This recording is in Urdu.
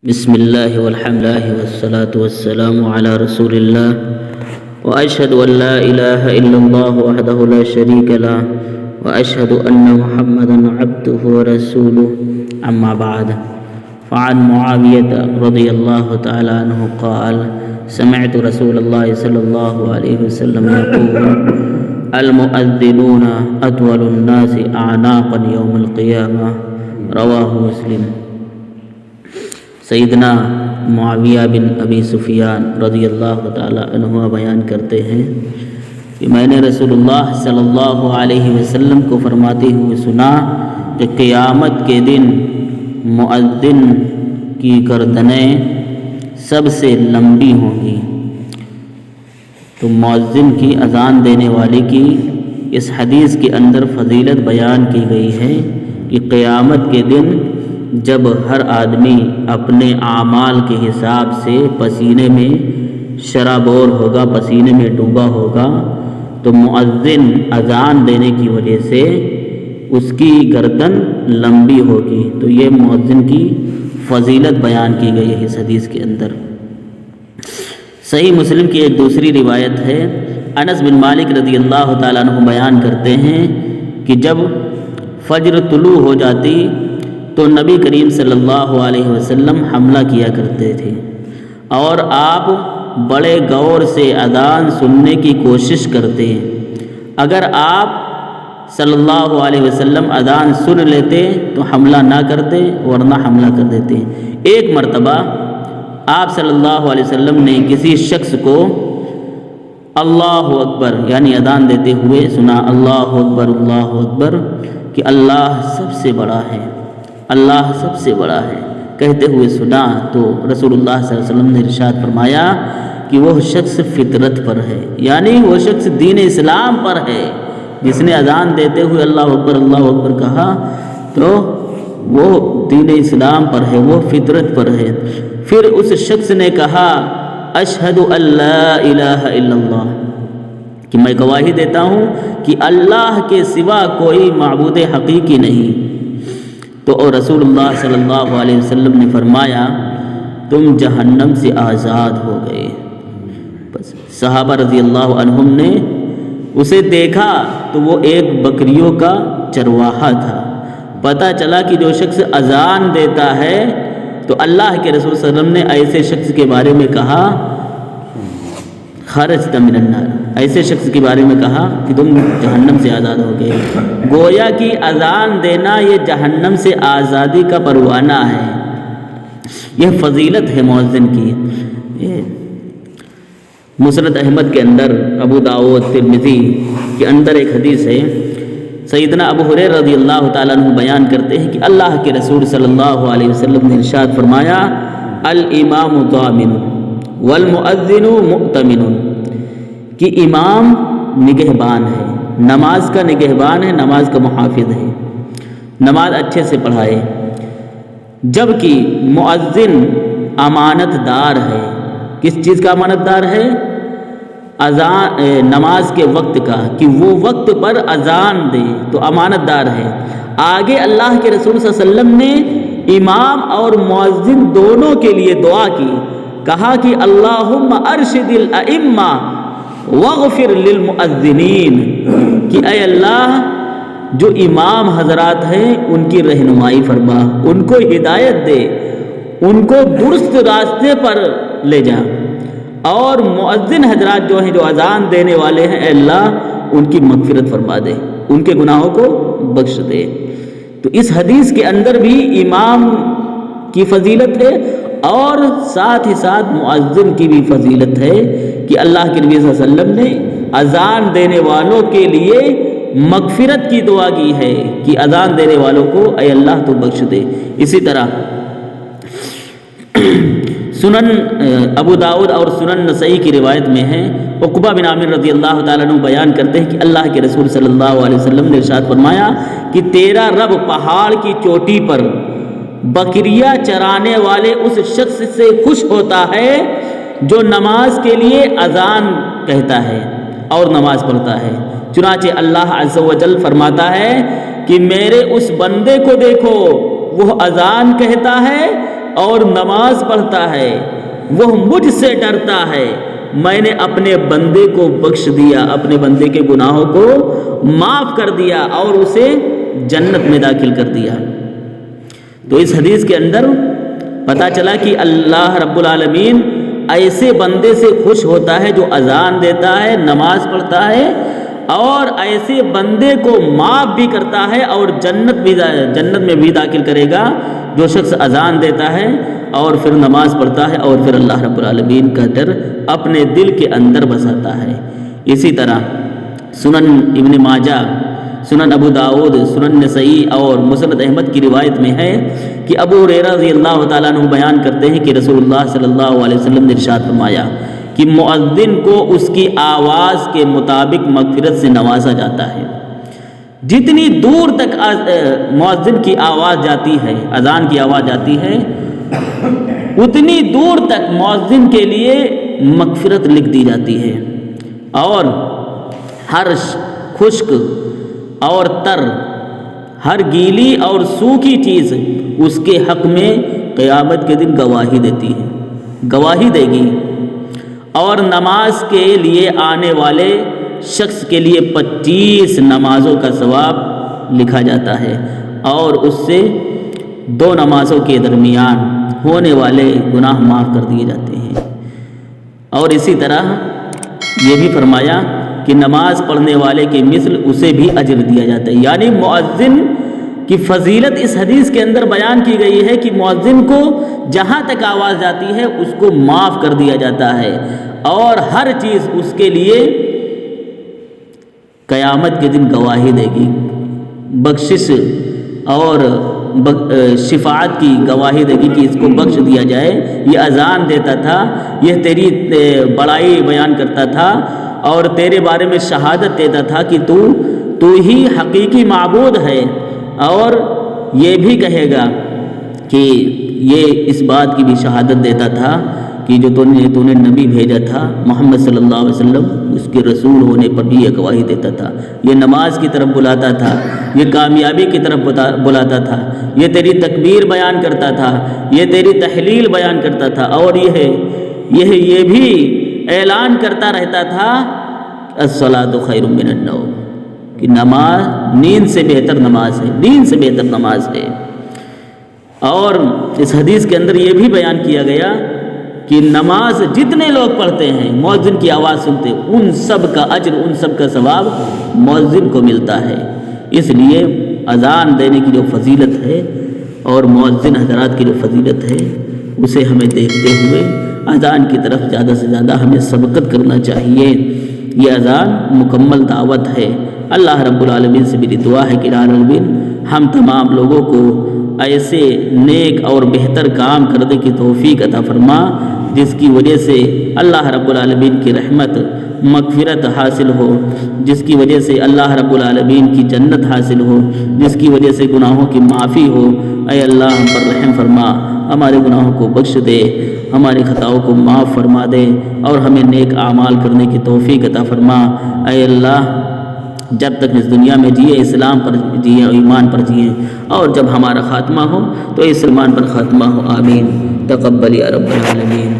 بسم الله والحمد لله والصلاة والسلام على رسول الله وأشهد أن لا إله إلا الله وحده لا شريك له وأشهد أن محمدا عبده ورسوله أما بعد فعن معاوية رضي الله تعالى عنه قال سمعت رسول الله صلى الله عليه وسلم يقول المؤذنون أطول الناس أعناقا يوم القيامة رواہ مسلم۔ سیدنا معاویہ بن ابی سفیان رضی اللہ تعالی عنہ بیان کرتے ہیں کہ میں نے رسول اللہ صلی اللہ علیہ وسلم کو فرماتے ہوئے سنا کہ قیامت کے دن مؤذن کی گردنیں سب سے لمبی ہوں گی۔ تو مؤذن کی اذان دینے والے کی اس حدیث کے اندر فضیلت بیان کی گئی ہے کہ قیامت کے دن جب ہر آدمی اپنے اعمال کے حساب سے پسینے میں شرابور ہوگا، پسینے میں ڈوبا ہوگا، تو مؤذن اذان دینے کی وجہ سے اس کی گردن لمبی ہوگی۔ تو یہ مؤذن کی فضیلت بیان کی گئی ہے اس حدیث کے اندر۔ صحیح مسلم کی ایک دوسری روایت ہے، انس بن مالک رضی اللہ تعالیٰ عنہ بیان کرتے ہیں کہ جب فجر طلوع ہو جاتی تو نبی کریم صلی اللہ علیہ وسلم حملہ کیا کرتے تھے اور آپ بڑے غور سے اذان سننے کی کوشش کرتے ہیں۔ اگر آپ صلی اللہ علیہ وسلم اذان سن لیتے تو حملہ نہ کرتے، ورنہ حملہ کر دیتے۔ ایک مرتبہ آپ صلی اللہ علیہ وسلم نے کسی شخص کو اللہ اکبر یعنی اذان دیتے ہوئے سنا، اللہ اکبر کہ اللہ سب سے بڑا ہے، اللہ سب سے بڑا ہے کہتے ہوئے سنا۔ تو رسول اللہ صلی اللہ علیہ وسلم نے ارشاد فرمایا کہ وہ شخص فطرت پر ہے، یعنی وہ شخص دین اسلام پر ہے۔ جس نے اذان دیتے ہوئے اللہ اکبر کہا تو وہ دین اسلام پر ہے، وہ فطرت پر ہے۔ پھر اس شخص نے کہا اشہد ان لا الہ الا اللہ، کہ میں گواہی دیتا ہوں کہ اللہ کے سوا کوئی معبود حقیقی نہیں۔ تو رسول اللہ صلی اللہ علیہ وسلم نے فرمایا تم جہنم سے آزاد ہو گئے۔ بس صحابہ رضی اللہ عنہم نے اسے دیکھا تو وہ ایک بکریوں کا چرواہا تھا۔ پتہ چلا کہ جو شخص اذان دیتا ہے تو اللہ کے رسول صلی اللہ علیہ وسلم نے ایسے شخص کے بارے میں کہا خرجت من النار، ایسے شخص کے بارے میں کہا کہ تم جہنم سے آزاد ہو گئے۔ گویا کہ اذان دینا یہ جہنم سے آزادی کا پروانہ ہے، یہ فضیلت ہے مؤذن کی۔ مسند احمد کے اندر، ابو داؤد، ترمذی کے اندر ایک حدیث ہے، سیدنا ابو ہریرہ رضی اللہ تعالیٰ عنہ بیان کرتے ہیں کہ اللہ کے رسول صلی اللہ علیہ وسلم نے ارشاد فرمایا الامام ضامن والمؤذن مؤتمن، کہ امام نگہبان ہے، نماز کا نگہبان ہے، نماز کا محافظ ہے، نماز اچھے سے پڑھائے، جبکہ مؤذن امانت دار ہے۔ کس چیز کا امانت دار ہے؟ اذان نماز کے وقت کا، کہ وہ وقت پر اذان دے تو امانت دار ہے۔ آگے اللہ کے رسول صلی اللہ علیہ وسلم نے امام اور مؤذن دونوں کے لیے دعا کی، کہا کہ اللہم ارشد الائمہ واغفر للمؤذنین، کہ اے اللہ جو امام حضرات ہیں ان کی رہنمائی فرما، ان کو ہدایت دے، ان کو درست راستے پر لے جا، اور مؤذن حضرات جو ہیں جو اذان دینے والے ہیں اے اللہ ان کی مغفرت فرما دے، ان کے گناہوں کو بخش دے۔ تو اس حدیث کے اندر بھی امام کی فضیلت ہے اور ساتھ ہی ساتھ مؤذن کی بھی فضیلت ہے کہ اللہ کے نبی صلی اللہ علیہ وسلم نے اذان دینے والوں کے لیے مغفرت کی دعا کی ہے کہ اذان دینے والوں کو اے اللہ تو بخش دے۔ اسی طرح سنن ابو داؤد اور سنن نسائی کی روایت میں ہے، عقبہ بن عامر رضی اللہ تعالیٰ عنہ بیان کرتے ہیں کہ اللہ کے رسول صلی اللہ علیہ وسلم نے ارشاد فرمایا کہ تیرا رب پہاڑ کی چوٹی پر بکریاں چرانے والے اس شخص سے خوش ہوتا ہے جو نماز کے لیے اذان کہتا ہے اور نماز پڑھتا ہے۔ چنانچہ اللہ عز و جل فرماتا ہے کہ میرے اس بندے کو دیکھو، وہ اذان کہتا ہے اور نماز پڑھتا ہے، وہ مجھ سے ڈرتا ہے، میں نے اپنے بندے کو بخش دیا، اپنے بندے کے گناہوں کو معاف کر دیا اور اسے جنت میں داخل کر دیا۔ تو اس حدیث کے اندر پتہ چلا کہ اللہ رب العالمین ایسے بندے سے خوش ہوتا ہے جو اذان دیتا ہے، نماز پڑھتا ہے، اور ایسے بندے کو معاف بھی کرتا ہے اور جنت میں بھی داخل کرے گا جو شخص اذان دیتا ہے اور پھر نماز پڑھتا ہے اور پھر اللہ رب العالمین کا ڈر اپنے دل کے اندر بساتا ہے۔ اسی طرح سنن ابن ماجہ، سنن ابو داؤد، سنن نسائی اور مسند احمد کی روایت میں ہے کہ ابو ہریرہ رضی اللہ تعالیٰ عنہ بیان کرتے ہیں کہ رسول اللہ صلی اللہ علیہ وسلم نے ارشاد فرمایا کہ مؤذن کو اس کی آواز کے مطابق مغفرت سے نوازا جاتا ہے۔ جتنی دور تک مؤذن کی آواز جاتی ہے، اذان کی آواز جاتی ہے، اتنی دور تک مؤذن کے لیے مغفرت لکھ دی جاتی ہے، اور ہر خشک اور تر، ہر گیلی اور سوکھی چیز اس کے حق میں قیامت کے دن گواہی دیتی ہے، گواہی دے گی۔ اور نماز کے لیے آنے والے شخص کے لیے 25 نمازوں کا ثواب لکھا جاتا ہے، اور اس سے 2 نمازوں کے درمیان ہونے والے گناہ معاف کر دیے جاتے ہیں۔ اور اسی طرح یہ بھی فرمایا کہ نماز پڑھنے والے کے مثل اسے بھی اجر دیا جاتا ہے۔ یعنی مؤذن کی فضیلت اس حدیث کے اندر بیان کی گئی ہے کہ مؤذن کو جہاں تک آواز جاتی ہے اس کو معاف کر دیا جاتا ہے، اور ہر چیز اس کے لیے قیامت کے دن گواہی دے گی، بخشش اور شفاعت کی گواہی دے گی کہ اس کو بخش دیا جائے، یہ اذان دیتا تھا، یہ تیری بڑائی بیان کرتا تھا اور تیرے بارے میں شہادت دیتا تھا کہ تو ہی حقیقی معبود ہے، اور یہ بھی کہے گا کہ یہ اس بات کی بھی شہادت دیتا تھا کہ جو تو نے نبی بھیجا تھا محمد صلی اللہ علیہ وسلم، اس کے رسول ہونے پر بھی یہ گواہی دیتا تھا، یہ نماز کی طرف بلاتا تھا، یہ کامیابی کی طرف بلاتا تھا، یہ تیری تکبیر بیان کرتا تھا، یہ تیری تحلیل بیان کرتا تھا، اور یہ بھی اعلان کرتا رہتا تھا الصلاۃ خیر من النوم، کہ نماز نیند سے بہتر نماز ہے، نیند سے بہتر نماز ہے۔ اور اس حدیث کے اندر یہ بھی بیان کیا گیا کہ نماز جتنے لوگ پڑھتے ہیں، مؤذن کی آواز سنتے، ان سب کا اجر، ان سب کا ثواب مؤذن کو ملتا ہے۔ اس لیے اذان دینے کی جو فضیلت ہے اور مؤذن حضرات کی جو فضیلت ہے، اسے ہمیں دیکھتے ہوئے اذان کی طرف زیادہ سے زیادہ ہمیں سبقت کرنا چاہیے۔ یہ اذان مکمل دعوت ہے۔ اللہ رب العالمین سے میری دعا ہے کہ رب العالمین ہم تمام لوگوں کو ایسے نیک اور بہتر کام کرنے کی توفیق عطا فرما جس کی وجہ سے اللہ رب العالمین کی رحمت، مغفرت حاصل ہو، جس کی وجہ سے اللہ رب العالمین کی جنت حاصل ہو، جس کی وجہ سے گناہوں کی معافی ہو۔ اے اللہ ہم پر رحم فرما، ہمارے گناہوں کو بخش دے، ہماری خطاؤں کو معاف فرما دے، اور ہمیں نیک اعمال کرنے کی توفیق عطا فرما۔ اے اللہ جب تک اس دنیا میں جیے اسلام پر جیے، ایمان پر جیے، اور جب ہمارا خاتمہ ہو تو اسلام پر خاتمہ ہو۔ آمین۔ تقبل یا رب العالمین۔